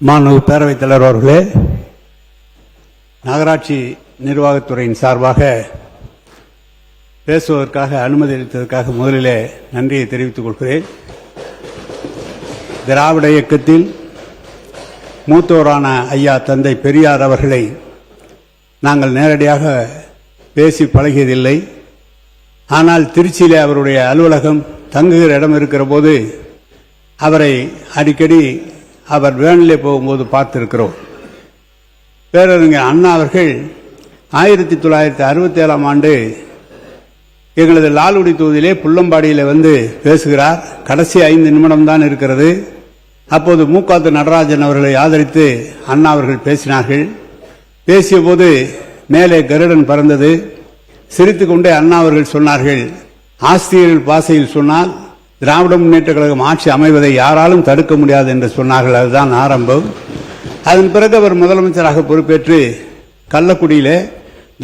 மாண்பு பேரவைத் தலைவர் அவர்களே, நகராட்சி நிர்வாகத்துறையின் சார்பாக பேசுவதற்காக அனுமதி அளித்ததற்காக முதலிலே நன்றியை தெரிவித்துக் கொள்கிறேன். திராவிட இயக்கத்தில் மூத்தோரான ஐயா தந்தை பெரியார் அவர்களை நாங்கள் நேரடியாக பேசி பழகியதில்லை. ஆனால் திருச்சியிலே அவருடைய அலுவலகம் தங்குகிற இடம் இருக்கிற போது அவரை அடிக்கடி அவர் வேனிலே போகும்போது பார்த்திருக்கிறோம். பேரறிஞர் அண்ணா அவர்கள் 1967ஆம் ஆண்டு எங்களது லால்குடி தொகுதியிலே புள்ளம்பாடியில் வந்து பேசுகிறார். கடைசி 5 நிமிடம் தான் இருக்கிறது. அப்போது மூக்காத்து நடராஜன் அவர்களை ஆதரித்து அண்ணா அவர்கள் பேசினார்கள். பேசிய போது மேலே கருடன் பறந்தது. சிரித்துக் கொண்டே அண்ணா அவர்கள் சொன்னார்கள், ஆசிரியர்கள் பாசையில் சொன்னால் திராவிட முன்னேற்ற கழகம் ஆட்சி அமைவதை யாராலும் தடுக்க முடியாது என்று சொன்னார்கள். அதுதான் ஆரம்பம். அதன் பிறகு அவர் முதலமைச்சராக பொறுப்பேற்று கள்ளக்குடியிலே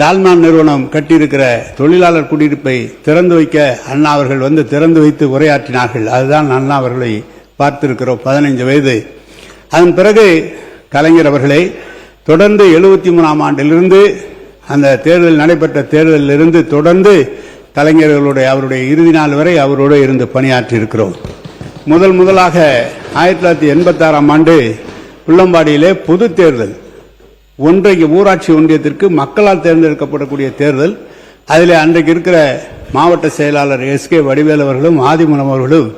டால்மான் நிறுவனம் கட்டியிருக்கிற தொழிலாளர் குடியிருப்பை திறந்து வைக்க அண்ணா அவர்கள் வந்து திறந்து வைத்து உரையாற்றினார்கள். அதுதான் அண்ணா அவர்களை பார்த்திருக்கிறோம், 15 வயது. அதன் பிறகு கலைஞர் அவர்களை தொடர்ந்து 73ஆம் ஆண்டிலிருந்து அந்த தேர்தல் நடைபெற்ற தேர்தலிலிருந்து தொடர்ந்து கலைஞர்களுடைய அவருடைய இறுதி நாள் வரை அவரோடு இருந்து பணியாற்றி இருக்கிறோம். முதலாக 1986ஆம் ஆண்டு புள்ளம்பாடியிலே பொது தேர்தல், ஒன்றைக்கு ஊராட்சி ஒன்றியத்திற்கு மக்களால் தேர்ந்தெடுக்கப்படக்கூடிய தேர்தல். அதிலே அன்றைக்கு இருக்கிற மாவட்ட செயலாளர் SK வடிவேல் அவர்களும் ஆதிமூலம் அவர்களும்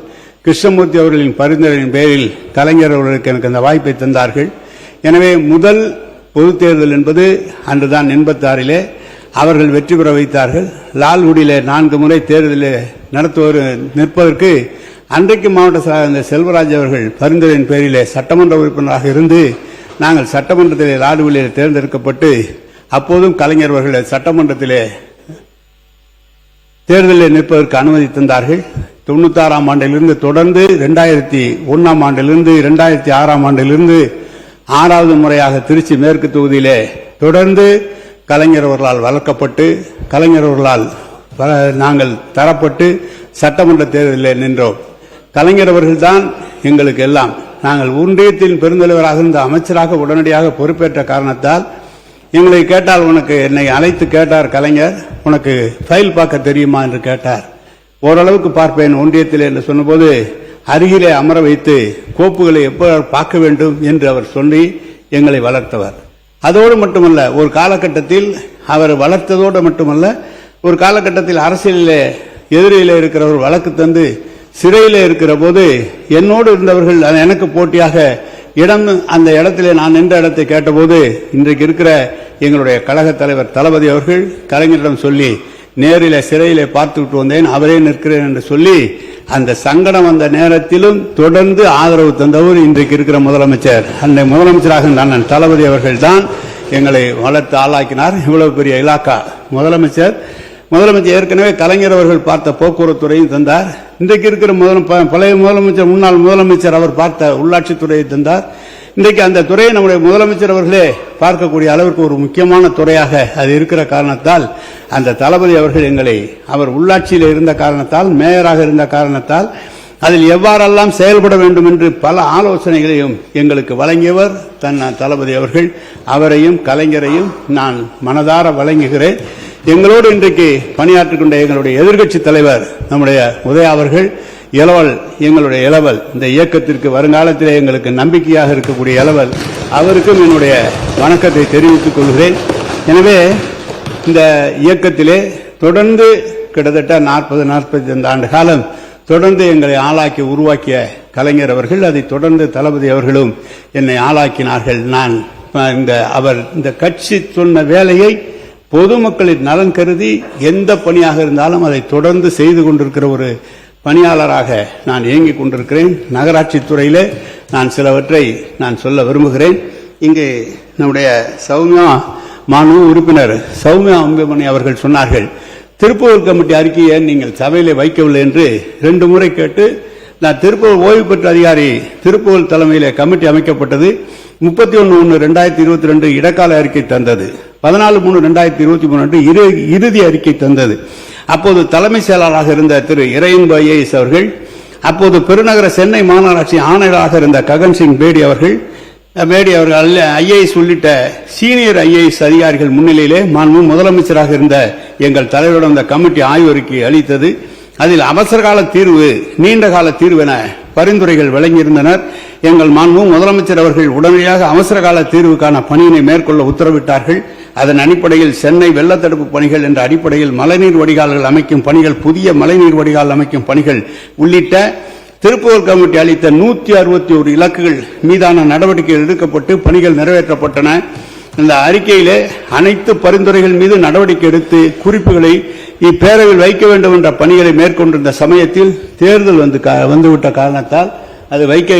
கிருஷ்ணமூர்த்தி அவர்களின் பரிந்துரையின் பேரில் கலைஞர் அவர்களுக்கு எனக்கு அந்த வாய்ப்பை தந்தார்கள். எனவே முதல் பொது தேர்தல் என்பது அன்றுதான் 86லே அவர்கள் வெற்றி பெற வைத்தார்கள். லால்குடியிலே 4 முறை தேர்தலில் நிற்பதற்கு அன்றைக்கு மாவட்ட செல்வராஜ் அவர்கள் பரிந்துரையின் பேரிலே சட்டமன்ற உறுப்பினராக இருந்து நாங்கள் சட்டமன்றத்திலே லால்குடியிலே தேர்ந்தெடுக்கப்பட்டு அப்போதும் கலைஞர் அவர்கள் சட்டமன்றத்திலே தேர்தலில் நிற்பதற்கு அனுமதி தந்தார்கள். 96ஆம் ஆண்டிலிருந்து தொடர்ந்து 2001ஆம் ஆண்டிலிருந்து 2006ஆம் ஆண்டிலிருந்து 6வது முறையாக திருச்சி மேற்கு தொகுதியிலே தொடர்ந்து கலைஞர் அவர்களால் வளர்க்கப்பட்டு கலைஞர் அவர்களால் நாங்கள் தரப்பட்டு சட்டமன்ற தேர்தலில் நின்றோம். கலைஞர் அவர்கள்தான் எங்களுக்கு எல்லாம். நாங்கள் ஒன்றியத்தின் பெருந்தலைவராக இருந்த அமைச்சராக உடனடியாக பொறுப்பேற்ற காரணத்தால் எங்களை கேட்டால், உனக்கு என்னை அழைத்து கேட்டார் கலைஞர், உனக்கு ஃபைல் பார்க்க தெரியுமா என்று கேட்டார். ஓரளவுக்கு பார்ப்பேன் ஒன்றியத்தில் என்று சொன்னபோது அருகிலே அமர வைத்து கோப்புகளை எப்போ பார்க்க வேண்டும் என்று அவர் சொல்லி எங்களை வளர்த்தவர். அதோடு மட்டுமல்ல, ஒரு காலகட்டத்தில் அவர் வளர்த்ததோடு மட்டுமல்ல, ஒரு காலகட்டத்தில் அரசியலிலே எதிரிலே இருக்கிறவர் வழக்கு தந்து சிறையிலே இருக்கிற போது என்னோடு இருந்தவர்கள் எனக்கு போட்டியாக இடம், அந்த இடத்திலே நான் நின்ற இடத்தை கேட்டபோது இன்றைக்கு இருக்கிற எங்களுடைய கழக தலைவர் தளபதி அவர்கள் கலைஞரிடம் சொல்லி நேரிலே சிறையிலே பார்த்துவிட்டு வந்தேன், அவரே நிற்கிறேன் என்று சொல்லி அந்த சங்கடம் வந்த நேரத்திலும் தொடர்ந்து ஆதரவு தந்தவர் இன்றைக்கு இருக்கிற முதலமைச்சர். அந்த முதலமைச்சராக அண்ணன் தளபதி அவர்கள் தான் எங்களை வளர்த்து ஆளாக்கினார். இவ்வளவு பெரிய இலாக்கா முதலமைச்சர் ஏற்கனவே கலைஞர் அவர்கள் பார்த்த போக்குவரத்துறையும் தந்தார். இன்றைக்கு இருக்கிற பழைய முதலமைச்சர் முன்னாள் முதலமைச்சர் அவர் பார்த்த உள்ளாட்சித்துறையை தந்தார். இன்றைக்கு அந்த துறையை நம்முடைய முதலமைச்சர் அவர்களே பார்க்கக்கூடிய அளவிற்கு ஒரு முக்கியமான துறையாக அது இருக்கிற காரணத்தால் அந்த தளபதி அவர்கள் எங்களை, அவர் உள்ளாட்சியில் இருந்த காரணத்தால், மேயராக இருந்த காரணத்தால் அதில் எவ்வாறெல்லாம் செயல்பட வேண்டும் என்று பல ஆலோசனைகளையும் எங்களுக்கு வழங்கியவர் தளபதி அவர்கள். அவரையும் கலைஞரையும் நான் மனதார வழங்குகிறேன். எங்களோடு இன்றைக்கு பணியாற்றிக் கொண்ட எங்களுடைய எதிர்க்கட்சி தலைவர் நம்முடைய உதயா அவர்கள், எங்களுடைய இளவல், இந்த இயக்கத்திற்கு வருங்காலத்திலே எங்களுக்கு நம்பிக்கையாக இருக்கக்கூடிய இளவல், அவருக்கும் என்னுடைய வணக்கத்தை தெரிவித்துக் கொள்கிறேன். எனவே இந்த இயக்கத்திலே தொடர்ந்து கிட்டத்தட்ட 40-45 ஆண்டு காலம் தொடர்ந்து எங்களை ஆளாக்கி உருவாக்கிய கலைஞர் அவர்கள், அதை தொடர்ந்து தளபதி அவர்களும் என்னை ஆளாக்கினார்கள். நான் இந்த கட்சி சொன்ன வேலையை பொதுமக்களின் நலன் கருதி எந்த பணியாக இருந்தாலும் அதை தொடர்ந்து செய்து கொண்டிருக்கிற ஒரு பணியாளராக நான் இயங்கிக் கொண்டிருக்கிறேன். நகராட்சி துறையிலே நான் சிலவற்றை நான் சொல்ல விரும்புகிறேன். இங்கே நம்முடைய சௌமியா மாண்பு உறுப்பினர் சௌமியா அம்பேமணி அவர்கள் சொன்னார்கள், திருப்பூர் கமிட்டி அறிக்கையை நீங்கள் சபையிலே வைக்கவில்லை என்று 2 முறை கேட்டு, நான் திருப்பூர் ஓய்வு பெற்ற அதிகாரி திருப்பூர் தலைமையிலே கமிட்டி அமைக்கப்பட்டது. 31/1/2022 இடைக்கால அறிக்கை தந்தது. 14/3/2023 இறுதி அறிக்கை தந்தது. அப்போது தலைமை செயலாளராக இருந்த திரு இறையன்பு IAS அவர்கள், அப்போது பெருநகர சென்னை மாநகராட்சி ஆணையராக இருந்த ககன் சிங் பேடி அவர்கள், மேடி அவர்கள் ஐஏஎஸ் உள்ளிட்ட சீனியர் ஐஏஎஸ் அதிகாரிகள் முன்னிலையிலே மாண்பு முதலமைச்சராக இருந்த எங்கள் தலைவரிடம் அந்த கமிட்டி ஆய்வறிக்கை அளித்தது. அதில் அவசரகால தீர்வு, நீண்ட கால தீர்வு என பரிந்துரைகள் வழங்கியிருந்தனர். எங்கள் மாண்பு முதலமைச்சர் அவர்கள் உடனடியாக அவசரகால தீர்வுக்கான பணியினை மேற்கொள்ள உத்தரவிட்டார்கள். அதன் அடிப்படையில் சென்னை வெள்ளத்தடுப்பு பணிகள் என்ற அடிப்படையில் மழைநீர் வடிகால்கள் அமைக்கும் பணிகள், புதிய மழைநீர் வடிகால் அமைக்கும் பணிகள் உள்ளிட்ட திருப்பூர் கமிட்டி அளித்த 161 இலக்குகள் மீதான நடவடிக்கைகள் எடுக்கப்பட்டு பணிகள் நிறைவேற்றப்பட்டன. இந்த அறிக்கையிலே அனைத்து பரிந்துரைகள் மீது நடவடிக்கை எடுத்து குறிப்புகளை இப்பேரவையில் வைக்க வேண்டும் என்ற பணிகளை மேற்கொண்டிருந்த சமயத்தில் தேர்தல் வந்துவிட்ட காரணத்தால் அது வைக்க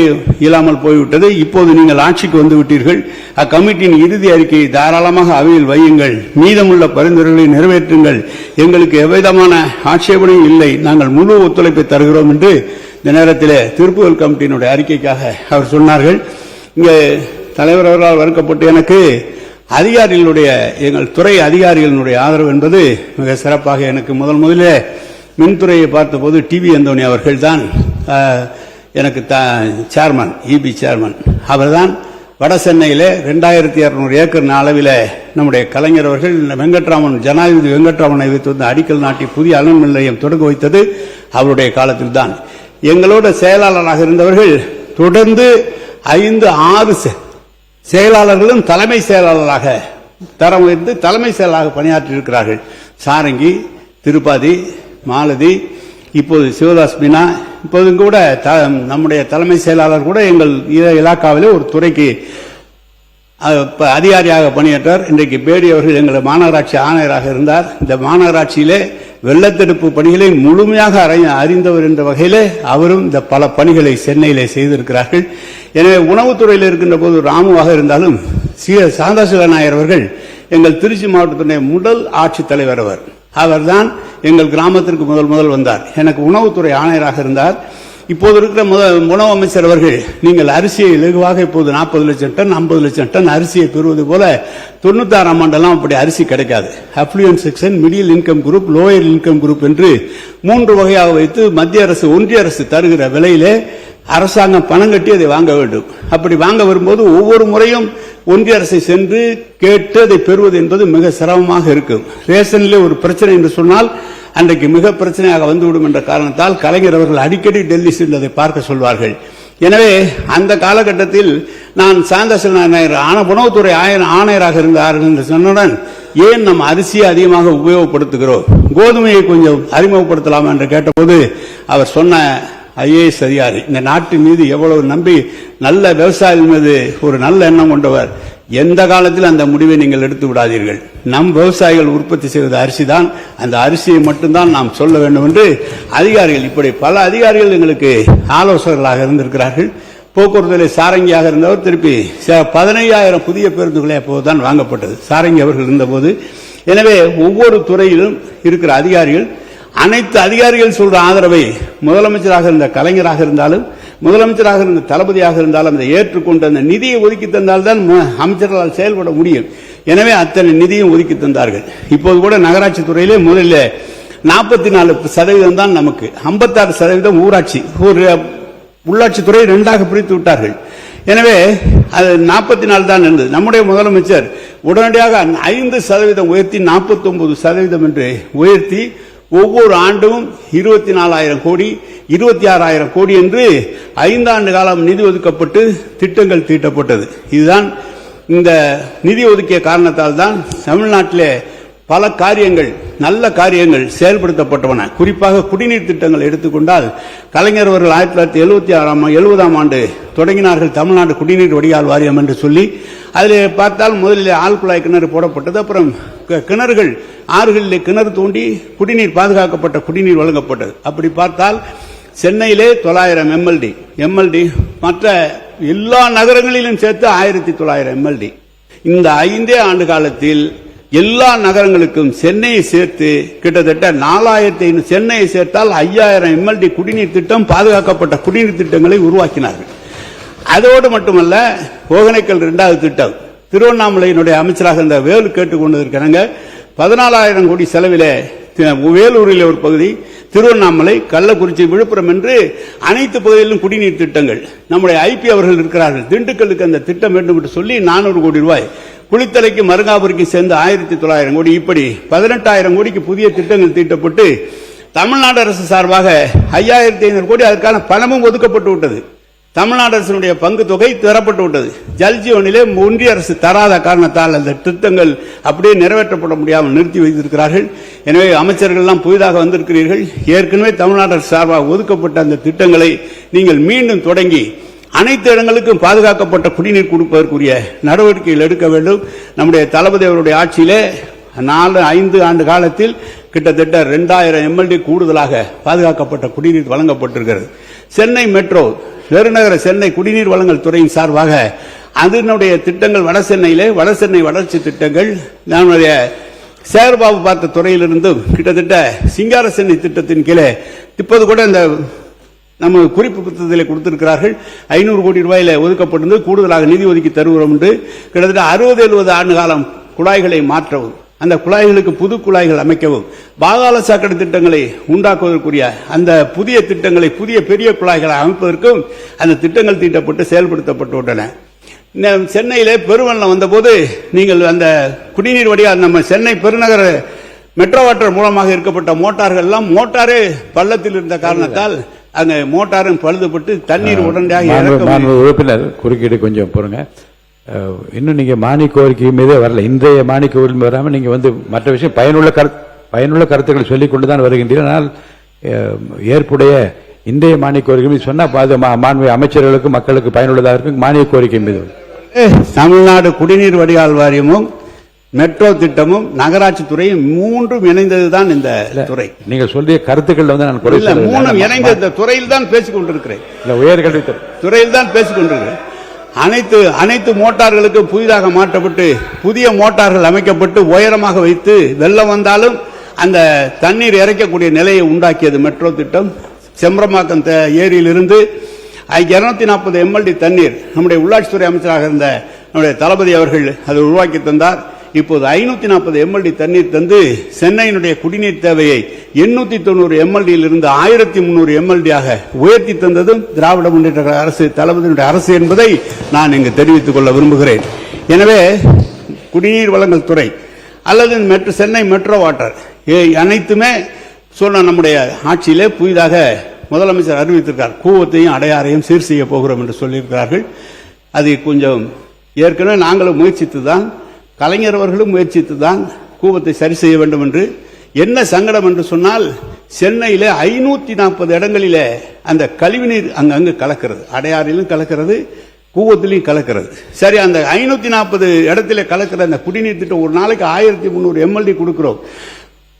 இயலாமல் போய்விட்டது. இப்போது நீங்கள் ஆட்சிக்கு வந்துவிட்டீர்கள். அக்கமிட்டியின் இறுதி அறிக்கையை தாராளமாக அவையில் வையுங்கள், மீதமுள்ள பரிந்துரைகளை நிறைவேற்றுங்கள், எங்களுக்கு எவ்விதமான ஆட்சேபனையும் இல்லை, நாங்கள் முழு ஒத்துழைப்பை தருகிறோம் என்று இந்த நேரத்தில் திருப்புகழ் கமிட்டியினுடைய அறிக்கைக்காக அவர் சொன்னார்கள். இங்கே தலைவர் அவர்களால் வறுக்கப்பட்டு எனக்கு அதிகாரிகளுடைய, எங்கள் துறை அதிகாரிகளினுடைய ஆதரவு என்பது மிக சிறப்பாக எனக்கு முதலிலே மின்துறையை பார்த்தபோது டிவி அந்தோணி அவர்கள் தான் எனக்கு சேர்மன், இபி சேர்மன். அவர்தான் வட சென்னையிலே 2200 ஏக்கர் அளவில் நம்முடைய கலைஞர் அவர்கள் வெங்கட்ராமன், ஜனாதிபதி வெங்கட்ராமனை வைத்து வந்து அடிக்கல் நாட்டி புதிய அனல் நிலையம் தொடங்க வைத்தது அவருடைய காலத்தில் தான். எங்களோட செயலாளராக இருந்தவர்கள் தொடர்ந்து 5-6 செயலாளர்களும் தலைமை செயலாளராக தரம் உயர்ந்து தலைமை செயலாளராக பணியாற்றி இருக்கிறார்கள். சாரங்கி, திருப்பாதி, மாலதி, இப்போது சிவதாஸ் மீனா, இப்போது கூட நம்முடைய தலைமை செயலாளர் கூட எங்கள் இலாக்காவிலே ஒரு துறைக்கு அதிகாரியாக பணியாற்றார். இன்றைக்கு பேடி அவர்கள் எங்கள் மாநகராட்சி ஆணையராக இருந்தார். இந்த மாநகராட்சியிலே வெள்ளத்தடுப்பு பணிகளை முழுமையாக அறிந்தவர் என்ற வகையிலே அவரும் இந்த பல பணிகளை சென்னையிலே செய்திருக்கிறார்கள். எனவே உணவுத்துறையில் இருக்கின்ற போது ராமுவாக இருந்தாலும் சாந்தாசில நாயர் அவர்கள் எங்கள் திருச்சி மாவட்டத்தினுடைய முதல் ஆட்சித்தலைவர். அவர்தான் எங்கள் கிராமத்திற்கு முதல் வந்தார். எனக்கு உணவுத்துறை ஆணையராக இருந்தார். இப்போது இருக்கிற உணவு அமைச்சர் அவர்கள் நீங்கள் அரிசியை இலகுவாக இப்போது 40 லட்சம் டன் 50 லட்சம் டன் அரிசியை பெறுவது போல 96ஆம் ஆண்டெல்லாம் அப்படி அரிசி கிடைக்காது. Affluent section, middle income group, lower income group என்று 3 வகையாக வைத்து மத்திய அரசு, ஒன்றிய அரசு தருகிற விலையிலே அரசாங்கம் பணம் கட்டி அதை வாங்க வேண்டும். அப்படி வாங்க வரும்போது ஒவ்வொரு முறையும் ஒன்றிய அரசை சென்று கேட்டு அதை பெறுவது என்பது மிக சிரமமாக இருக்கும். ரேஷனிலே ஒரு பிரச்சனை என்று சொன்னால் அன்றைக்கு மிக பிரச்சனையாக வந்துவிடும் என்ற காரணத்தால் கலைஞர் அவர்கள் அடிக்கடி டெல்லி சென்று அதை பார்க்க சொல்வார்கள். எனவே அந்த காலகட்டத்தில் நான் சாந்தாசில உணவுத்துறை ஆணையராக இருந்தார்கள் என்று சொன்னவுடன் ஏன் நம்ம அரிசியை அதிகமாக உபயோகப்படுத்துகிறோம், கோதுமையை கொஞ்சம் அறிமுகப்படுத்தலாம் என்று கேட்டபோது அவர் சொன்ன ஐஏஎஸ் அதிகாரி இந்த நாட்டின் மீது எவ்வளவு நம்பி நல்ல விவசாயிகள் மீது ஒரு நல்ல எண்ணம் கொண்டவர், எந்த காலத்தில் அந்த முடிவை நீங்கள் எடுத்து விடாதீர்கள், நம் விவசாயிகள் உற்பத்தி செய்வது அரிசி தான், அந்த அரிசியை மட்டும்தான் நாம் சொல்ல வேண்டும் என்று அதிகாரிகள், இப்படி பல அதிகாரிகள் எங்களுக்கு ஆலோசகர்களாக இருந்திருக்கிறார்கள். போக்குவரத்திலே சாரங்கியாக இருந்தவர் திருப்பி 15,000 புதிய பேருந்துகளே அப்போதுதான் வாங்கப்பட்டது சாரங்கி அவர்கள் இருந்தபோது. எனவே ஒவ்வொரு துறையிலும் இருக்கிற அதிகாரிகள், அனைத்து அதிகாரிகள் சொல்ற ஆதரவை முதலமைச்சராக இருந்த கலைஞராக இருந்தாலும் முதலமைச்சராக இருந்த தளபதியாக இருந்தாலும் அதை ஏற்றுக்கொண்டு அந்த நிதியை ஒதுக்கி தந்தால்தான் அமைச்சர்களால் செயல்பட முடியும். எனவே அத்தனை நிதியும் ஒதுக்கி தந்தார்கள். இப்போது கூட நகராட்சி துறையிலே முதலில் 44% தான் நமக்கு, 56% ஊராட்சி, ஒரு உள்ளாட்சித்துறை 2ஆக பிரித்து விட்டார்கள். எனவே அது 44 தான் இருந்தது. நம்முடைய முதலமைச்சர் உடனடியாக 5% உயர்த்தி 49% என்று உயர்த்தி ஒவ்வொரு ஆண்டும் 24,000 கோடி 26,000 கோடி என்று 5 ஆண்டு காலம் நிதி ஒதுக்கப்பட்டு திட்டங்கள் தீட்டப்பட்டது. இதுதான் இந்த நிதி ஒதுக்கிய காரணத்தால் தான் தமிழ்நாட்டிலே பல காரியங்கள், நல்ல காரியங்கள் செயல்படுத்தப்பட்டன. குறிப்பாக குடிநீர் திட்டங்கள் எடுத்துக்கொண்டால் கலைஞர் அவர்கள் 1970ஆம் ஆண்டு தொடங்கினார்கள் தமிழ்நாடு குடிநீர் வடிகால் வாரியம் என்று சொல்லி. அதில் பார்த்தால் முதலில் ஆழ்குழாய் கிணறு போடப்பட்டது. அப்புறம் கிணறுகள், ஆறுகளிலே கிணறு தோண்டி குடிநீர், பாதுகாக்கப்பட்ட குடிநீர் வழங்கப்பட்டது. அப்படி பார்த்தால் சென்னையிலே 900 எம்எல்டி, மற்ற எல்லா நகரங்களிலும் சேர்த்து 1900 எம்எல்டி. இந்த 5 ஆண்டு காலத்தில் எல்லா நகரங்களுக்கும் சென்னையை சேர்த்து கிட்டத்தட்ட 4,500, சென்னையை சேர்த்தால் 5,000 எம்எல்டி குடிநீர் திட்டம், பாதுகாக்கப்பட்ட குடிநீர் திட்டங்களை உருவாக்கினார்கள். அதோடு மட்டுமல்ல, ஒகேனக்கல் 2வது திட்டம், திருவண்ணாமலையினுடைய அமைச்சராக இந்த வேலு கேட்டுக்கொண்டிருக்கிறாங்க, 14,000 கோடி செலவிலே வேலூரில் ஒரு பகுதி, திருவண்ணாமலை, கள்ளக்குறிச்சி, விழுப்புரம் என்று அனைத்து பகுதிகளிலும் குடிநீர் திட்டங்கள். நம்முடைய ஐபி அவர்கள் இருக்கிறார்கள். திண்டுக்கல்லுக்கு அந்த திட்டம் வேண்டும் என்று சொல்லி 400 கோடி ரூபாய், குளித்தலைக்கு மருங்காபுரிக்கு சேர்ந்து 1900 கோடி, இப்படி 18,000 கோடிக்கு புதிய திட்டங்கள் தீட்டப்பட்டு தமிழ்நாடு அரசு சார்பாக 5500 கோடி அதற்கான பணமும் ஒதுக்கப்பட்டு விட்டது. தமிழ்நாடு அரசினுடைய பங்கு தொகை தரப்பட்டு விட்டது. ஜல்ஜீவனிலே ஒன்றிய அரசு தராத காரணத்தால் அந்த திட்டங்கள் அப்படியே நிறைவேற்றப்பட முடியாமல் நிறுத்தி வைத்திருக்கிறார்கள். எனவே அமைச்சர்கள் எல்லாம் புதிதாக வந்திருக்கிறீர்கள். ஏற்கனவே தமிழ்நாடு அரசு சார்பாக ஒதுக்கப்பட்ட அந்த திட்டங்களை நீங்கள் மீண்டும் தொடங்கி அனைத்து இடங்களுக்கும் பாதுகாக்கப்பட்ட குடிநீர் கொடுப்பதற்குரிய நடவடிக்கைகள் எடுக்க வேண்டும். நம்முடைய தளபதி அவருடைய ஆட்சியிலே 4-5 ஆண்டு காலத்தில் கிட்டத்தட்ட 2000 MLD கூடுதலாக பாதுகாக்கப்பட்ட குடிநீர் வழங்கப்பட்டிருக்கிறது. சென்னை மெட்ரோ, பெருநகர சென்னை குடிநீர் வழங்கல் துறையின் சார்பாக அதனுடைய திட்டங்கள் வடசென்னை வளர்ச்சி திட்டங்கள், நம்முடைய சேகர்பாபு பார்த்த துறையிலிருந்தும் கிட்டத்தட்ட சிங்கார சென்னை திட்டத்தின் கீழே இப்போது கூட இந்த நம்ம குறிப்பு புத்தகத்தில் கொடுத்திருக்கிறார்கள். 500 கோடி ரூபாயில ஒதுக்கப்பட்டிருந்து கூடுதலாக நிதி ஒதுக்கி தருகிறோம் என்று. கிட்டத்தட்ட 60-70 ஆண்டு காலம் குழாய்களை மாற்றவும், அந்த குழாய்களுக்கு புது குழாய்கள் அமைக்கவும், பாதாள சாக்கடை திட்டங்களை உண்டாக்குவதற்குரிய அந்த புதிய திட்டங்களை, புதிய பெரிய குழாய்களை அமைப்பதற்கும் அந்த திட்டங்கள் தீட்டப்பட்டு செயல்படுத்தப்பட்டு விட்டன. சென்னையிலே பெருவெள்ளம் வந்தபோது நீங்கள் அந்த குடிநீர் வடிகால், நம்ம சென்னை பெருநகர மெட்ரோ வாட்டர் மூலமாக இருக்கப்பட்ட மோட்டார்கள் எல்லாம் மோட்டாரே பள்ளத்தில் இருந்த காரணத்தால் அங்க மோட்டாரும் பழுதுபட்டு தண்ணீர் உடனடியாக உறுப்பினர் குறுக்கீடு கொஞ்சம் போறங்க. இன்னும் நீங்க மானிய கோரிக்கை மீதே வரல. இன்றைய மானிய கோரிக்கை வராம நீங்க மற்ற விஷயம் பயனுள்ள கருத்துக்களை சொல்லிக் கொண்டுதான் வருகின்றீர்கள். ஆனால் ஏற்புடைய இன்றைய மானிய கோரிக்கை சொன்னா மாண்பு அமைச்சர்களுக்கு மக்களுக்கு பயனுள்ளதாக இருக்கும். மானிய கோரிக்கை மீது தமிழ்நாடு குடிநீர் வடிகால் வாரியமும் மெட்ரோ திட்டமும் நகராட்சி துறையும் மூன்றும் இணைந்ததுதான் இந்த துறை. நீங்க சொல்லிய கருத்துக்கள் நான் மூணும் இணைந்த இந்த துறையில் தான் பேசிக் கொண்டிருக்கிறேன். உயர்கல்வித்துறை துறையில் தான் பேசிக் கொண்டிருக்கிறேன். அனைத்து மோட்டார்களுக்கு புதிதாக மாற்றப்பட்டு புதிய மோட்டார்கள் அமைக்கப்பட்டு உயரமாக வைத்து வெள்ளம் வந்தாலும் அந்த தண்ணீர் இறைக்கக்கூடிய நிலையை உண்டாக்கியது மெட்ரோ திட்டம். செம்பரமாக்கம் ஏரியிலிருந்து 240 MLD தண்ணீர் நம்முடைய உள்ளாட்சித்துறை அமைச்சராக இருந்த நம்முடைய தளபதி அவர்கள் அதை உருவாக்கி தந்தார். இப்போது 540 MLD தண்ணீர் தந்து சென்னையினுடைய குடிநீர் தேவையை 890 MLD இருந்து 1300 MLD ஆக உயர்த்தி தந்ததும் திராவிட முன்னேற்ற அரசு, தளபதியினுடைய அரசு என்பதை நான் இங்கு தெரிவித்துக் கொள்ள விரும்புகிறேன். எனவே குடிநீர் வழங்கல் துறை அல்லது சென்னை மெட்ரோ வாட்டர் அனைத்துமே சொன்ன நம்முடைய ஆட்சியிலே புதிதாக முதலமைச்சர் அறிவித்திருக்கார். கூவத்தையும் அடையாறையும் சீர் செய்ய போகிறோம் என்று சொல்லியிருக்கிறார்கள். அது கொஞ்சம் ஏற்கனவே நாங்களும் முயற்சித்துதான், கலைஞர் அவர்களும் முயற்சித்துதான் கூவத்தை சரி செய்ய வேண்டும் என்று. என்ன சங்கடம் என்று சொன்னால், சென்னையில 540 இடங்களிலே அந்த கழிவுநீர் அங்கங்கு கலக்கிறது. அடையாறிலும் கலக்கிறது, கூவத்திலையும் கலக்கிறது. சரி, அந்த 540 இடத்துல கலக்கிற அந்த குடிநீர் திட்டம் ஒரு நாளைக்கு 1300 MLD கொடுக்கிறோம்.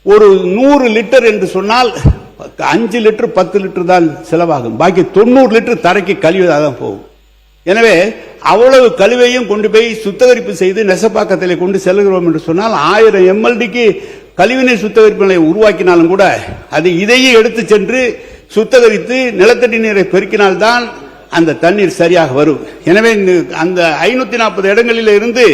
ஒரு 100 லிட்டர் என்று சொன்னால் 5 லிட்டர் 10 லிட்டர் தான் செலவாகும். பாக்கி 90 லிட்டர் தரைக்கு கழிவதாக தான் போகும். எனவே அவ்வளவு கழிவையும் கொண்டு போய் சுத்திகரிப்பு செய்து நெசப்பாக்கத்தில் கொண்டு செல்கிறோம் என்று சொன்னால் 1000 MLDக்கு கழிவுநீர் சுத்திகரிப்பு நிலையம் உருவாக்கினாலும் கூட அது இதையே எடுத்து சென்று சுத்திகரித்து நிலத்தடி நீரை பெருக்கினால்தான் அந்த தண்ணீர் சரியாக வரும். எனவே அந்த 540 இடங்களில் இருந்து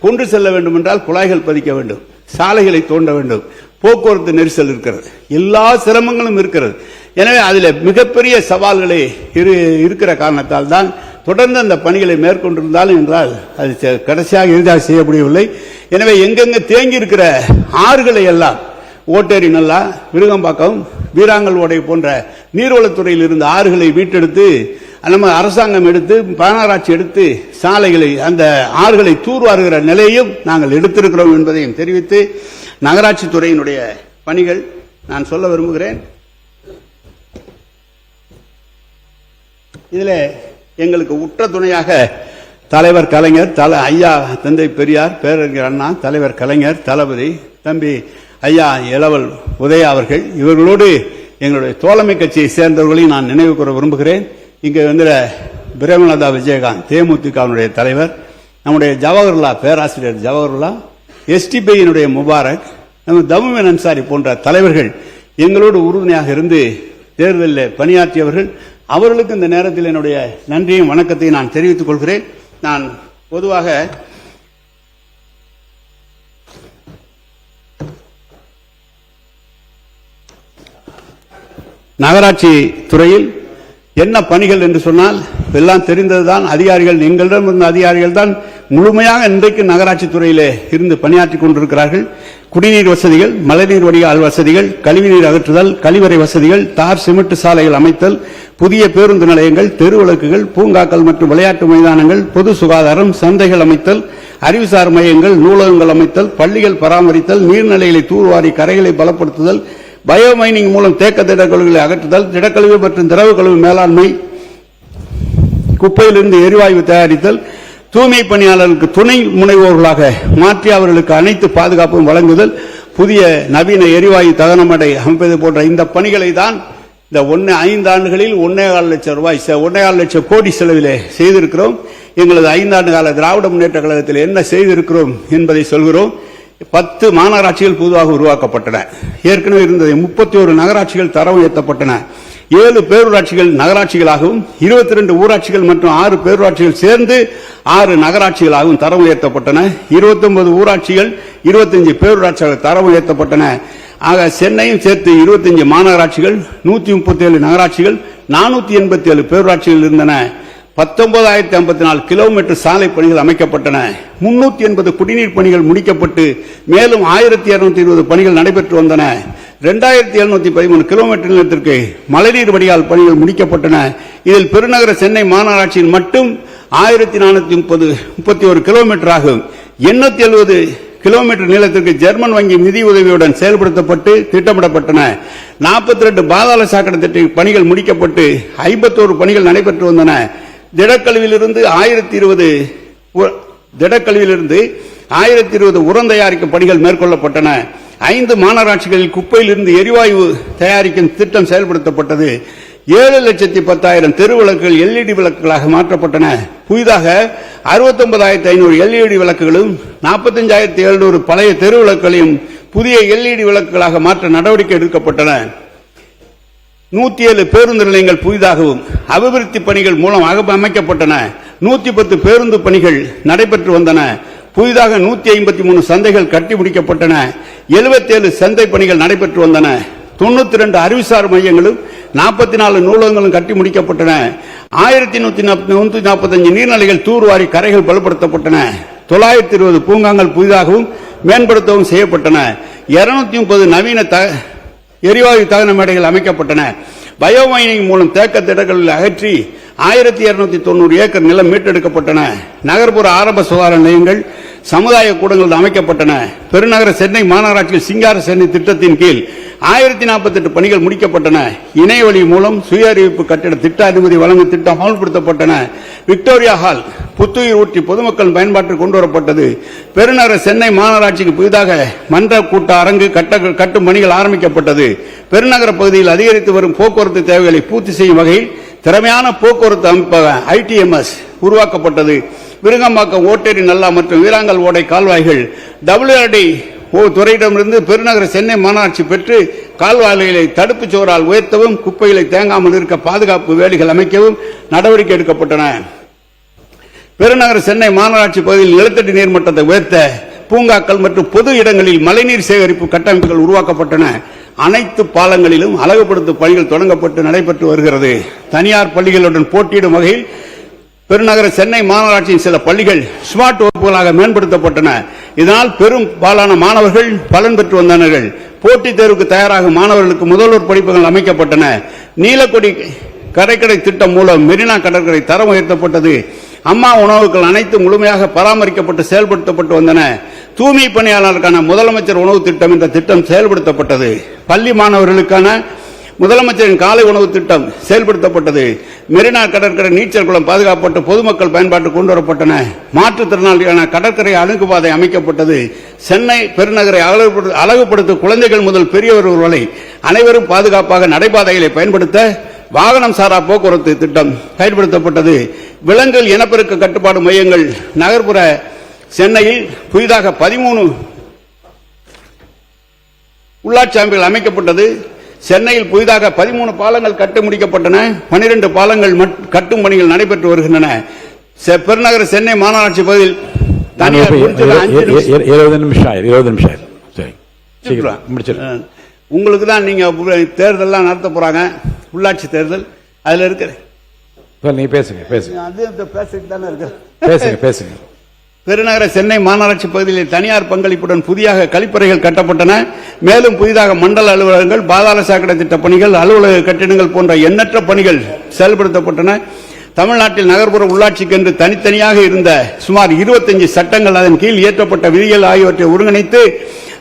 கொண்டு செல்ல வேண்டும் என்றால் குழாய்கள் பதிக்க வேண்டும், சாலைகளை தோண்ட வேண்டும், போக்குவரத்து நெரிசல் இருக்கிறது, எல்லா சிரமங்களும் இருக்கிறது. எனவே அதில் மிகப்பெரிய சவால்களே இருக்கிற காரணத்தால் தான் தொடர்ந்து அந்த பணிகளை மேற்கொண்டிருந்தாலும் என்றால் அது கடைசியாக எளிதாக செய்ய முடியவில்லை. எனவே எங்கெங்க தேங்கி இருக்கிற ஆறுகளை எல்லாம் ஓட்டேரி நல்லா, விருகம்பாக்கம், வீராங்கல் ஓடை போன்ற நீர்வளத்துறையில் இருந்த ஆறுகளை மீட்டெடுத்து நம்ம அரசாங்கம் எடுத்து மாநகராட்சி எடுத்து சாலைகளை அந்த ஆறுகளை தூர்வாருகிற நிலையும் நாங்கள் எடுத்திருக்கிறோம் என்பதையும் தெரிவித்து நகராட்சி துறையினுடைய பணிகள் நான் சொல்ல விரும்புகிறேன். இதில் எங்களுக்கு உற்ற துணையாக தலைவர் கலைஞர், ஐயா தந்தை பெரியார், பேரறிஞர் அண்ணா, தலைவர் கலைஞர், தளபதி தம்பி ஐயா இளவல் உதயா அவர்கள், இவர்களோடு எங்களுடைய தோழமை கட்சியை சேர்ந்தவர்களையும் நான் நினைவு கூற விரும்புகிறேன். இங்கே வந்து பிரேமலதா விஜயகாந்த் தேமுதிகவினுடைய தலைவர், நம்முடைய ஜவஹர்லா பேராசிரியர் ஜவஹர்லா, STPயினுடைய முபாரக், நம்ம தமுமன் அன்சாரி போன்ற தலைவர்கள் எங்களோடு உறுதுணையாக இருந்து தேர்தலில் பணியாற்றியவர்கள். அவர்களுக்கு இந்த நேரத்தில் என்னுடைய நன்றியும் வணக்கத்தையும் நான் தெரிவித்துக் கொள்கிறேன். நான் பொதுவாக நகராட்சி துறையில் என்ன பணிகள் என்று சொன்னால் எல்லாம் தெரிந்ததுதான். அதிகாரிகள், எங்களிடம் இருந்த அதிகாரிகள் தான் முழுமையாக இன்றைக்கு நகராட்சி துறையிலே இருந்து பணியாற்றிக் கொண்டிருக்கிறார்கள். குடிநீர் வசதிகள், மழைநீர் வடிகால் வசதிகள், கழிவுநீர் அகற்றுதல், கழிவறை வசதிகள், தார் சிமெண்ட் சாலைகள் அமைத்தல், புதிய பேருந்து நிலையங்கள், தெருவிளக்குகள், பூங்காக்கள் மற்றும் விளையாட்டு மைதானங்கள், பொது சுகாதாரம், சந்தைகள் அமைத்தல், அறிவுசார் மையங்கள், நூலகங்கள் அமைத்தல், பள்ளிகள் பராமரித்தல், நீர்நிலைகளை தூர்வாரி கரைகளை பலப்படுத்துதல், பயோமைனிங் மூலம் தேக்க திடக்கழிவுகளை அகற்றுதல், திடக்கழிவு மற்றும் திரவ கழிவு மேலாண்மை, குப்பையிலிருந்து எரிவாயு தயாரித்தல், தூய்மை பணியாளர்களுக்கு துணை முனைவோர்களாக மாற்றி அவர்களுக்கு அனைத்து பாதுகாப்பும் வழங்குதல், புதிய நவீன எரிவாயு தகனமடை அமைப்பது போன்ற இந்த பணிகளை தான் இந்த 5 ஆண்டுகளில் 1.25 லட்சம் ரூபாய் 1.25 லட்சம் கோடி செலவிலே செய்திருக்கிறோம். எங்களது 5 ஆண்டு கால திராவிட முன்னேற்ற கழகத்தில் என்ன செய்திருக்கிறோம் என்பதை சொல்கிறோம். 10 மாநகராட்சிகள் புதிதாக உருவாக்கப்பட்டன. ஏற்கனவே இருந்தது 31 நகராட்சிகள் தரம் உயர்த்தப்பட்டன. 7 பேரூராட்சிகள் நகராட்சிகளாகவும் 22 ஊராட்சிகள் மற்றும் 6 பேரூராட்சிகள் சேர்ந்து 6 நகராட்சிகளாகவும் தரம் உயர்த்தப்பட்டன. 29 ஊராட்சிகள் 25 பேரூராட்சிகள் தரம் உயர்த்தப்பட்டன. ஆக சென்னையும் சேர்த்து 25 மாநகராட்சிகள், 137 நகராட்சிகள், 487 பேரூராட்சிகள் இருந்தன. 19,054 கிலோமீட்டர் சாலை பணிகள் அமைக்கப்பட்டன. 380 குடிநீர் பணிகள் முடிக்கப்பட்டு மேலும் 1220 பணிகள் நடைபெற்று வந்தன. 2713 கிலோமீட்டர் நீளத்திற்கு மழைநீர் வடிகால் பணிகள் முடிக்கப்பட்டன. இதில் பெருநகர சென்னை மாநகராட்சியில் மட்டும் 1431 கிலோமீட்டர் ஆகும். 870 கிலோமீட்டர் நீளத்திற்கு ஜெர்மன் வங்கி நிதி உதவியுடன் செயல்படுத்தப்பட்டு திட்டமிடப்பட்டன. 42 பாதாள சாக்கடை திட்ட பணிகள் முடிக்கப்பட்டு 51 பணிகள் நடைபெற்று வந்தன. திடக்கழிவிலிருந்து 1020 உரம் தயாரிக்கும் பணிகள் மேற்கொள்ளப்பட்டன. 5 மாநகராட்சிகளில் குப்பையிலிருந்து எரிவாயு தயாரிக்கும் திட்டம் செயல்படுத்தப்பட்டது. 7,10,000 தெருவிளக்குகள் LED விளக்குகளாக மாற்றப்பட்டன. புதிதாக 69,500 LED விளக்குகளும் 45,700 பழைய தெருவிளக்குகளையும் புதிய LED விளக்குகளாக மாற்ற நடவடிக்கை எடுக்கப்பட்டன. 107 பேருந்து நிலையங்கள் புதிதாகவும் அபிவிருத்தி பணிகள் மூலம் அமைக்கப்பட்டன. 110 பேருந்து பணிகள் நடைபெற்று வந்தன. புதிதாக 153 சந்தைகள் கட்டி முடிக்கப்பட்டன. 77 சந்தை பணிகள் நடைபெற்று வந்தன. 92 அறிவுசார் மையங்களும் 44 நூலகங்களும் கட்டி முடிக்கப்பட்டன. 1145 நீர்நிலைகள் தூர்வாரி கரைகள் பலப்படுத்தப்பட்டன. 920 பூங்காங்கள் புதிதாகவும் மேம்படுத்தவும் செய்யப்பட்டன. 230 நவீன எரிவாயு தகன மேடைகள் அமைக்கப்பட்டன. பயோமைனிங் மூலம் தேக்க திடக்கழிவுகளை அகற்றி 1290 ஏக்கர் நிலம் மீட்டெடுக்கப்பட்டன. நகர்ப்புற ஆரம்ப சுகாதார நிலையங்கள், சமுதாய கூடங்கள் அமைக்கப்பட்டன. பெருநகர சென்னை மாநகராட்சியில் சிங்கார சென்னை திட்டத்தின் கீழ் 1048 பணிகள் முடிக்கப்பட்டன. இணையவழி மூலம் சுய அறிவிப்பு கட்டிட திட்ட அனுமதி வழங்கும் திட்டம் அமல்படுத்தப்பட்டன. விக்டோரியா ஹால் புத்துயிர் ஊற்றி பொதுமக்கள் பயன்பாட்டில் கொண்டுவரப்பட்டது. பெருநகர சென்னை மாநகராட்சிக்கு புதிதாக மன்ற கூட்ட அரங்கு கட்டும் பணிகள் ஆரம்பிக்கப்பட்டது. பெருநகர பகுதியில் அதிகரித்து வரும் போக்குவரத்து தேவைகளை பூர்த்தி செய்யும் வகையில் திறமையான போக்குவரத்து அமைப்பாக ITMS உருவாக்கப்பட்டது. விருங்கம்பாக்கம், ஓட்டேரி நல்லா மற்றும் வீராங்கல் ஓடை கால்வாய்கள் WRD துறையிடமிருந்து பெருநகர சென்னை மாநகராட்சி பெற்று கால்வாய்களை தடுப்பு சுவரால் உயர்த்தவும், குப்பைகளை தேங்காமல் இருக்க பாதுகாப்பு வேலிகள் அமைக்கவும் நடவடிக்கை எடுக்கப்பட்டன. பெருநகர சென்னை மாநகராட்சி பகுதியில் நிலத்தடி நீர்மட்டத்தை உயர்த்த பூங்காக்கள் மற்றும் பொது இடங்களில் மழைநீர் சேகரிப்பு கட்டமைப்புகள் உருவாக்கப்பட்டன. அனைத்து பாலங்களிலும் அழகுபடுத்தும் பணிகள் தொடங்கப்பட்டு நடைபெற்று வருகிறது. தனியார் பள்ளிகளுடன் போட்டியிடும் வகையில் பெருநகர சென்னை மாநகராட்சியின் சில பள்ளிகள் ஸ்மார்ட் வகுப்புகளாக மேம்படுத்தப்பட்டன. இதனால் பெரும் பாலான மாணவர்கள் பலன் பெற்று வந்தனர். போட்டித் தேர்வுக்கு தயாராகும் மாணவர்களுக்கு முதல்வர் படிப்புகள் அமைக்கப்பட்டன. நீலக்கொடி கடற்கரை திட்டம் மூலம் மெரினா கடற்கரை தரம் உயர்த்தப்பட்டது. அம்மா உணவுகள் அனைத்து முழுமையாக பராமரிக்கப்பட்டு செயல்படுத்தப்பட்டு வந்தன. தூய்மை பணியாளருக்கான முதலமைச்சர் உணவு திட்டம் என்ற திட்டம் செயல்படுத்தப்பட்டது. பள்ளி மாணவர்களுக்கான முதலமைச்சரின் காலை உணவு திட்டம் செயல்படுத்தப்பட்டது. மெரினா கடற்கரை நீச்சல் குளம் பாதுகாக்கப்பட்டு பொதுமக்கள் பயன்பாட்டு கொண்டுவரப்பட்டன. மாற்றுத்திறனாளியான கடற்கரை அணுகுபாதை அமைக்கப்பட்டது. சென்னை பெருநகரை அழகுபடுத்தும் குழந்தைகள் முதல் பெரியவர்கள் வரை அனைவரும் பாதுகாப்பாக நடைபாதைகளை பயன்படுத்த வாகனம் சாரா போக்குவரத்து திட்டம் செயல்படுத்தப்பட்டது. விலங்குகள் இனப்பெருக்க கட்டுப்பாடு மையங்கள் நகர்ப்புற சென்னையில் புதிதாக 13 உள்ளாட்சி அமைப்புகள் அமைக்கப்பட்டது. சென்னையில் புதிதாக 13 பாலங்கள் கட்டி முடிக்கப்பட்டன. 12 பாலங்கள் கட்டும் பணிகள் நடைபெற்று வருகின்றன. பெருநகர சென்னை மாநகராட்சி பகுதியில் உங்களுக்கு தான் நீங்க தேர்தல் நடத்த போறாங்க. உள்ளாட்சி தேர்தல் அதுல இருக்கிற நீ பேசுங்க பேசுங்க. பெருநகர சென்னை மாநகராட்சி பகுதியில் தனியார் பங்களிப்புடன் புதிதாக கழிப்பறைகள் கட்டப்பட்டன. மேலும் புதிதாக மண்டல அலுவலகங்கள், பாதாள சாக்கடை திட்ட பணிகள், அலுவலக கட்டிடங்கள் போன்ற எண்ணற்ற பணிகள் செயல்படுத்தப்பட்டன. தமிழ்நாட்டில் நகர்ப்புற உள்ளாட்சிக்கு என்று தனித்தனியாக இருந்த சுமார் 25 சட்டங்கள், அதன் கீழ் இயற்றப்பட்ட விதிகள் ஆகியவற்றை ஒருங்கிணைத்து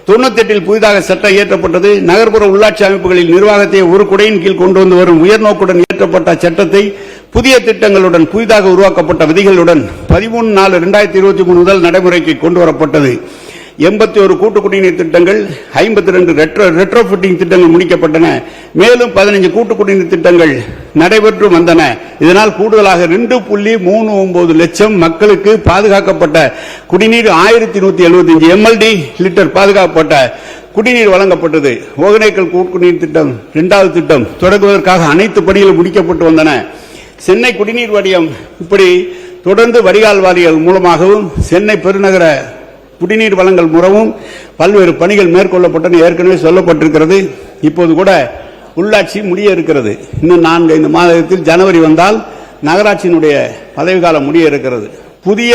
98 புதிதாக சட்டம் இயற்றப்பட்டது. நகர்ப்புற உள்ளாட்சி அமைப்புகளில் நிர்வாகத்தை ஒரு குடையின் கீழ் கொண்டு வந்து வரும் உயர்நோக்குடன் இயற்றப்பட்ட சட்டத்தை புதிய திட்டங்களுடன் புதிதாக உருவாக்கப்பட்ட விதிகளுடன் 13/4/2023 முதல் நடைமுறைக்கு கொண்டு வரப்பட்டது. 81 கூட்டு குடிநீர் திட்டங்கள், 52 ரெட்ரோஃபிட்டிங் திட்டங்கள் முடிக்கப்பட்டன. மேலும் 15 கூட்டு குடிநீர் திட்டங்கள் நடைபெற்று வந்தன. இதனால் கூடுதலாக 2.39 லட்சம் மக்களுக்கு பாதுகாக்கப்பட்ட குடிநீர் 1175 MLD லிட்டர் பாதுகாக்கப்பட்ட குடிநீர் வழங்கப்பட்டது. ஒகேனக்கல் குடிநீர் திட்டம் 2வது திட்டம் தொடங்குவதற்காக அனைத்து பணிகளும் முடிக்கப்பட்டு வந்தன. சென்னை குடிநீர் வாரியம் இப்படி தொடர்ந்து வடிகால் வாரியங்கள் மூலமாகவும் சென்னை பெருநகர குடிநீர் வழங்கல் மூலமும் பல்வேறு பணிகள் மேற்கொள்ளப்பட்டன. ஏற்கனவே சொல்லப்பட்டிருக்கிறது. இப்போது கூட உள்ளாட்சி முடிய இருக்கிறது. இன்னும் 4-5 மாதத்தில் ஜனவரி வந்தால் நகராட்சியினுடைய பதவிக்காலம் முடிய இருக்கிறது. புதிய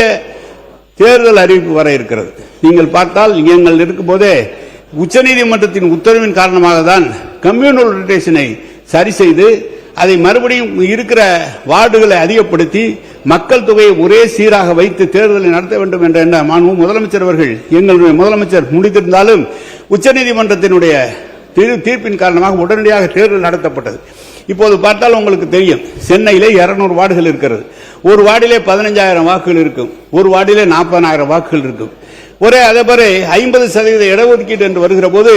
தேர்தல் அறிவிப்பு வர இருக்கிறது. நீங்கள் பார்த்தால் எங்கள் இருக்கும் போதே உச்சநீதிமன்றத்தின் உத்தரவின் காரணமாக தான் கம்யூனல் ரொட்டேஷனை சரி செய்து அதை மறுபடியும் இருக்கிற வார்டுகளை அதிகப்படுத்தி மக்கள் தொகையை ஒரே சீராக வைத்து தேர்தலை நடத்த வேண்டும் என்ற முதலமைச்சர் அவர்கள் எங்களுடைய முதலமைச்சர் முடித்திருந்தாலும் உச்சநீதிமன்றத்தினுடைய தீர்ப்பின் காரணமாக உடனடியாக தேர்தல் நடத்தப்பட்டது. இப்போது பார்த்தால் உங்களுக்கு தெரியும், சென்னையிலே 200 வார்டுகள் இருக்கிறது. ஒரு வார்டிலே 15,000 வாக்குகள் இருக்கும், ஒரு வார்டிலே 40,000 வாக்குகள் இருக்கும். ஒரே அதே போல 50% இடஒதுக்கீடு என்று வருகிற போது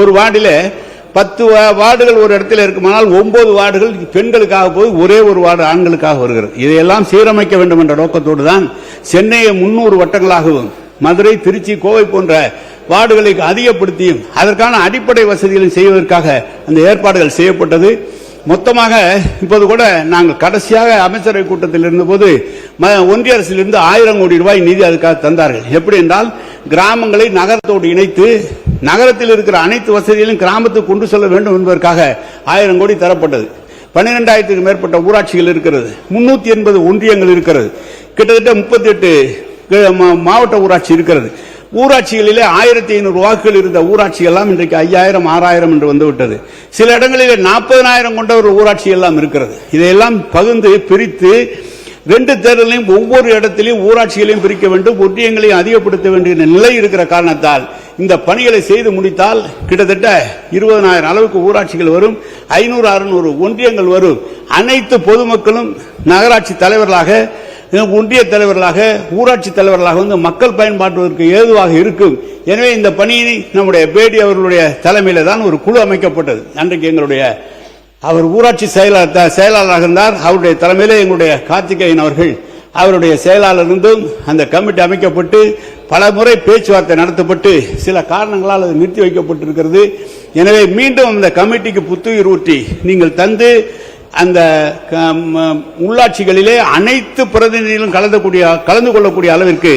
ஒரு வார்டிலே 10 வார்டுகள் ஒரு இடத்தில் இருக்குமானால் 9 வார்டுகள் பெண்களுக்காக போய் ஒரே ஒரு வார்டு ஆண்களுக்காக வருகிறது. இதையெல்லாம் சீரமைக்க வேண்டும் என்ற நோக்கத்தோடு தான் சென்னையை 300 வட்டங்களாகவும் மதுரை, திருச்சி, கோவை போன்ற வார்டுகளை அதிகப்படுத்தியும் அதற்கான அடிப்படை வசதிகளை செய்வதற்காக அந்த ஏற்பாடுகள் செய்யப்பட்டது. மொத்தமாக இப்போது கூட நாங்கள் கடைசியாக அமைச்சரவை கூட்டத்தில் இருந்தபோது ஒன்றிய அரசிலிருந்து 1000 கோடி ரூபாய் நிதி அதுக்காக தந்தார்கள். எப்படி என்றால் கிராமங்களை நகரத்தோடு இணைத்து நகரத்தில் இருக்கிற அனைத்து வசதிகளையும் கிராமத்துக்கு கொண்டு செல்ல வேண்டும் என்பதற்காக 1000 கோடி தரப்பட்டது. 12,000க்கும் மேற்பட்ட ஊராட்சிகள் இருக்கிறது, 380 ஒன்றியங்கள் இருக்கிறது, கிட்டத்தட்ட 38 மாவட்ட ஊராட்சி இருக்கிறது. ஊராட்சிகளிலே 1500 வாக்குகள் இருந்த ஊராட்சிகள் எல்லாம் இன்றைக்கு 5000, 6000 என்று வந்துவிட்டது. சில இடங்களிலே 40,000 கொண்ட ஒரு ஊராட்சி எல்லாம் இருக்கிறது. இதையெல்லாம் பகிர்ந்து பிரித்து 2 தேர்தலையும் ஒவ்வொரு இடத்திலையும் ஊராட்சிகளையும் பிரிக்க வேண்டும், ஒன்றியங்களையும் அதிகப்படுத்த வேண்டிய நிலை இருக்கிற காரணத்தால் இந்த பணிகளை செய்து முடித்தால் கிட்டத்தட்ட 20,000 அளவுக்கு ஊராட்சிகள் வரும், 500-600 ஒன்றியங்கள் வரும். அனைத்து பொதுமக்களும் நகராட்சி தலைவர்களாக, ஒன்றிய தலைவர்களாக, ஊராட்சி தலைவர்களாக வந்து மக்கள் பயன்பாட்டுவதற்கு ஏதுவாக இருக்கும். எனவே இந்த பணியை நம்முடைய பேடி அவர்களுடைய தலைமையில தான் ஒரு குழு அமைக்கப்பட்டது. அன்றைக்கு எங்களுடைய அவர் ஊராட்சி செயலாளராக இருந்தார். அவருடைய தலைமையிலே எங்களுடைய கார்த்திகேயன் அவர்கள் அவருடைய செயலாளர் இருந்தும் அந்த கமிட்டி அமைக்கப்பட்டு பல முறை பேச்சுவார்த்தை நடத்தப்பட்டு சில காரணங்களால் அது நிறுத்தி வைக்கப்பட்டிருக்கிறது. எனவே மீண்டும் அந்த கமிட்டிக்கு புத்துயிர் ஊற்றி நீங்கள் தந்து அந்த உள்ளாட்சிகளிலே அனைத்து பிரதிநிதிகளும் கலந்து கொள்ளக்கூடிய அளவிற்கு,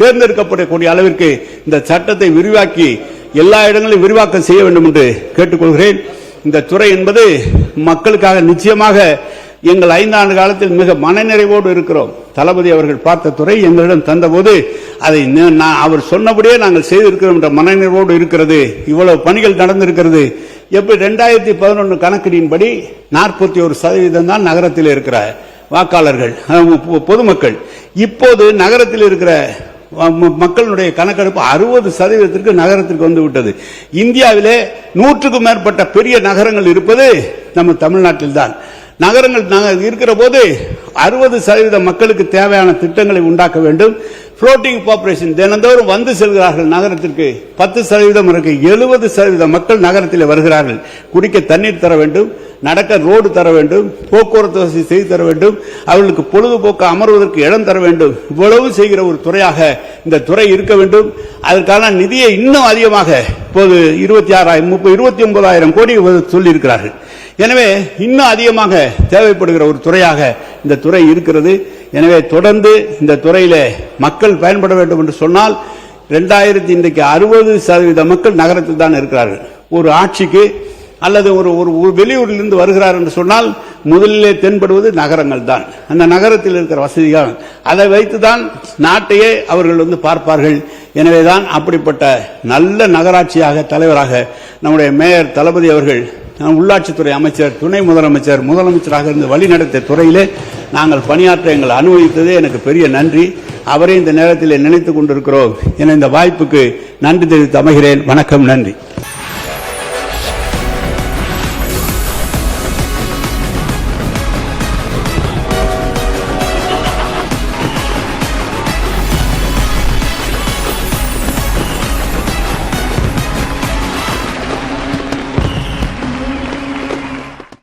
தேர்ந்தெடுக்கப்படக்கூடிய அளவிற்கு இந்த சட்டத்தை விரிவாக்கி எல்லா இடங்களிலும் விரிவாக்கம் செய்ய வேண்டும் என்று கேட்டுக்கொள்கிறேன். இந்த துறை என்பது மக்களுக்காக நிச்சயமாக எங்கள் 5 ஆண்டு காலத்தில் மிக மனநிறைவோடு இருக்கிறோம். தளபதி அவர்கள் பார்த்த துறை எங்களிடம் தந்தபோது அதை அவர் சொன்னபடியே நாங்கள் செய்திருக்கிறோம் என்ற மனநிறைவோடு இருக்கிறது. இவ்வளவு பணிகள் நடந்திருக்கிறது. எப்படி 2011 கணக்கெடுப்பின்படி 41% தான் நகரத்தில் இருக்கிற வாக்காளர்கள், பொதுமக்கள். இப்போது நகரத்தில் இருக்கிற மக்களுடைய கணக்கெடுப்பு 60% நகரத்திற்கு வந்து விட்டது. இந்தியாவிலே 100க்கும் மேற்பட்ட பெரிய நகரங்கள் இருப்பது நம்ம தமிழ்நாட்டில் தான். நகரங்கள் இருக்கிற போது 60% மக்களுக்கு தேவையான திட்டங்களை உண்டாக்க வேண்டும். புளோட்டிங் பாப்புலேஷன் தினந்தோறும் வந்து செல்கிறார்கள் நகரத்திற்கு 10% இருக்கு. 70% மக்கள் நகரத்தில் வருகிறார்கள். குடிக்க தண்ணீர் தர வேண்டும், நடக்க ரோடு தர வேண்டும், போக்குவரத்து வசதி செய்து தர வேண்டும், அவர்களுக்கு பொழுதுபோக்கு அமர்வதற்கு இடம் தர வேண்டும். இவ்வளவு செய்கிற ஒரு துறையாக இந்த துறை இருக்க வேண்டும். அதற்கான நிதியை இன்னும் அதிகமாக இப்போது 29,000 கோடி சொல்லியிருக்கிறார்கள். எனவே இன்னும் அதிகமாக தேவைப்படுகிற ஒரு துறையாக இந்த துறை இருக்கிறது. எனவே தொடர்ந்து இந்த துறையில மக்கள் பயன்பட வேண்டும் என்று சொன்னால் இன்றைக்கு 60% மக்கள் நகரத்தில் தான் இருக்கிறார்கள். ஒரு ஆட்சிக்கு அல்லது ஒரு ஒரு வெளியூரிலிருந்து வருகிறார் என்று சொன்னால் முதலிலே தென்படுவது நகரங்கள் தான். அந்த நகரத்தில் இருக்கிற வசதிகள், அதை வைத்துதான் நாட்டையே அவர்கள் பார்ப்பார்கள். எனவேதான் அப்படிப்பட்ட நல்ல நகராட்சியாக தலைவராக நம்முடைய மேயர் தளபதி அவர்கள், உள்ளாட்சித்துறை அமைச்சர், துணை முதலமைச்சர், முதலமைச்சராக இருந்து வழிநடத்திய துறையிலே நாங்கள் பணியாற்ற எங்களை அனுமதித்ததே எனக்கு பெரிய நன்றி. அவரை இந்த நேரத்தில் நினைத்துக் கொண்டிருக்கிறோம் என இந்த வாய்ப்புக்கு நன்றி தெரிவித்து அமைகிறேன். வணக்கம், நன்றி.